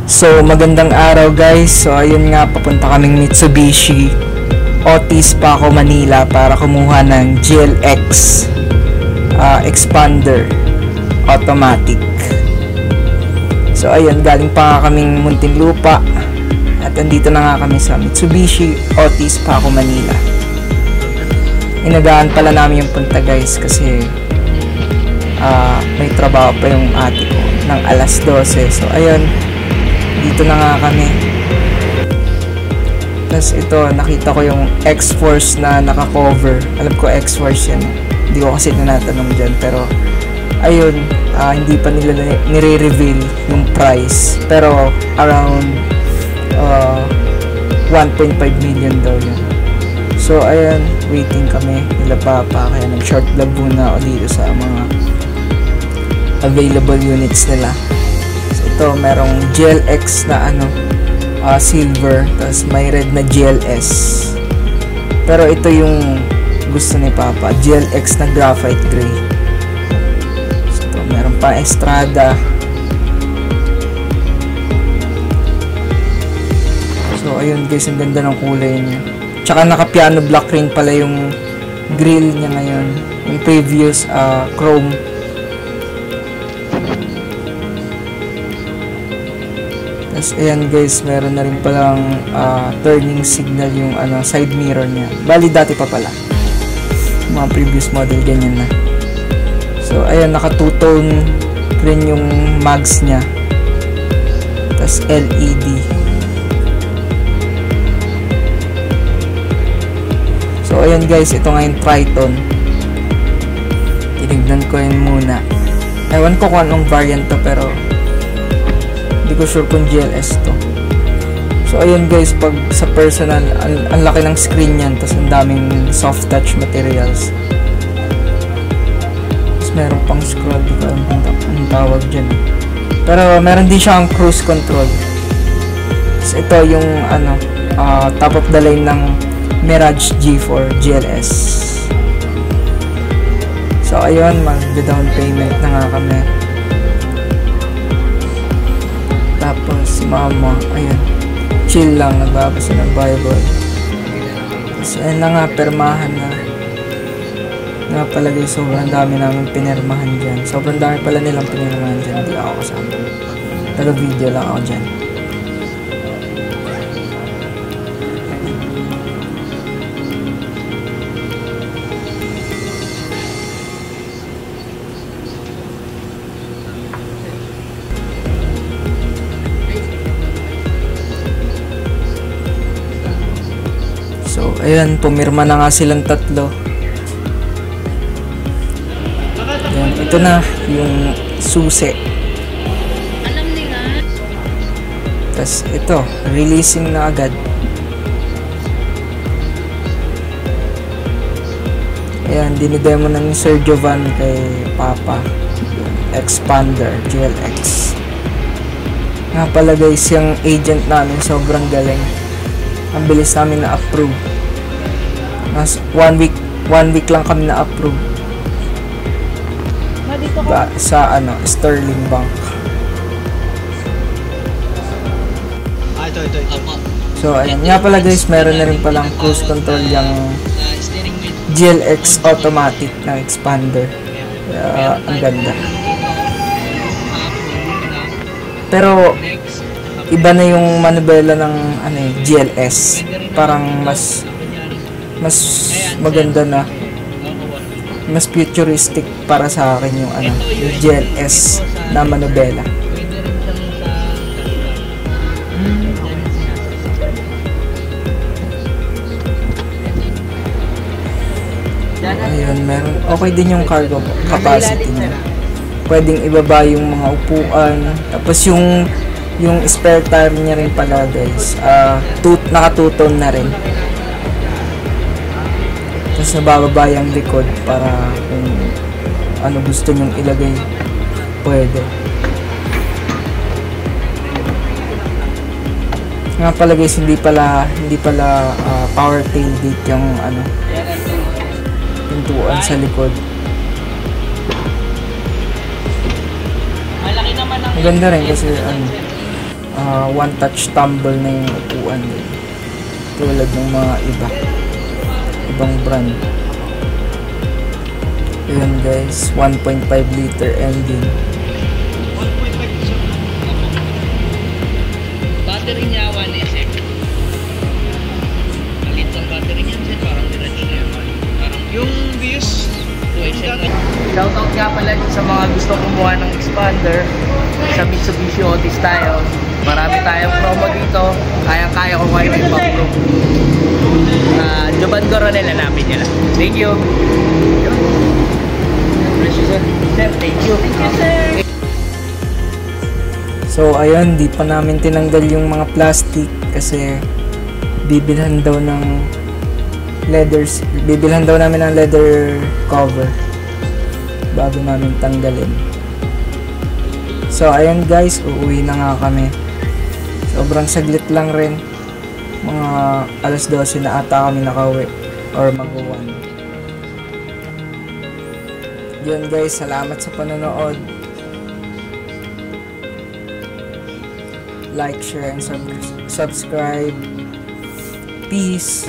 So magandang araw guys. So ayun nga, papunta kaming Mitsubishi Otis Paco, Manila para kumuha ng GLX Expander automatic. So ayun, galing pa nga kaming Muntinlupa at andito na nga kami sa Mitsubishi Otis Paco, Manila. Inagaan pala namin yung punta guys kasi may trabaho pa yung ate ko ng alas 12. So ayun, dito na nga kami. Tapos ito, nakita ko yung X-Force na naka-cover. Alam ko X-Force yan, hindi ko kasi tinatanong dyan, pero ayun, hindi pa nila nire-reveal yung price, pero around 1.5 million daw yun. So ayun, waiting kami nila Papa, kaya nag-short vlog muna ako dito sa mga available units nila. So ito, merong GLX na silver, tapos may red na GLS, pero ito yung gusto ni Papa, GLX na graphite gray. So ito, meron pa Estrada. So ayun guys, ang ganda ng kulay niya, tsaka naka piano black ring pala yung grill niya ngayon, yung previous chrome. Tapos ayan guys, meron na rin palang turning signal yung side mirror niya. Bali dati pa pala, mga previous model ganyan na. So ayan, naka two-tone rin yung mags niya, tapos LED. So ayan guys, ito nga yung Triton. Tinignan ko yun muna. Ewan ko kung anong variant to, pero hindi ko sure kung GLS to. So ayun guys, pag sa personal, ang laki ng screen yan, tapos ang daming soft touch materials. Tapos meron pang scroll, di ko alam ang tawag dyan, pero meron din siyang cruise control. Tapos ito yung top of the line ng Mirage G4 GLS. So ayun, mag-down payment na nga kami. Tapos si mama, ayun, chill lang, nagbabasa ng Bible. Tapos ayun na nga, permahan na. Nga pala guys, sobrang dami namin pinirmahan dyan. Sobrang dami pala nilang pinirmahan dyan. Hindi ako kasama. Taga-video lang ako dyan. So, ayan, pumirma na nga silang tatlo. Ayan, ito na yung susi. Tapos ito, releasing na agad. Ayan, dinidemo na ni Sir Jovan kay Papa. Expander GLX. Nga pala guys, yung agent namin sobrang galing. Ang bilis namin na-approve. Mas 1 week lang kami na-approve. Sa Sterling Bank. Ito. So ayan, nga pala guys, meron na rin palang cruise control yung GLX automatic na expander. Ang ganda. Pero iba na yung manubela ng GLS. Parang mas maganda na, mas futuristic para sa akin yung yung GLS na manubela. Ayun, meron, okay din yung cargo capacity niya. Pwedeng ibaba yung mga upuan. Tapos yung spare tire niya rin pala guys, naka two-tone na rin. Tapos nabababa yung likod para kung ano gusto nyong ilagay, pwede. Nga pala guys, hindi pala power tailgate yung pintuan sa likod. Maganda rin kasi one touch tumble na yung upuan din. Tulad ng mga ibang brand. Ayan guys, 1.5 liter engine. 1.5 battery niya 1SM. Malit ang battery niya, parang diretso. Parang yung BS 2SM. Shoutout nga pala sa mga gusto kumuha ng expander sa Mitsubishi Otis tayo. Marami tayong promo dito. Kayang-kaya ko kayo ipapro. Joban Coronel, hanapin nyo lang. Thank you. Sir, thank you. Thank you, sir. So ayun, di pa namin tinanggal yung mga plastic kasi bibilhan daw namin ng leather cover bago namin tanggalin. So ayun guys, uuwi na nga kami. Sobrang saglit lang rin, mga alas 12 na ata kami nakauwi or mag-1. Yun guys, salamat sa panonood. Like, share, and subscribe. Peace.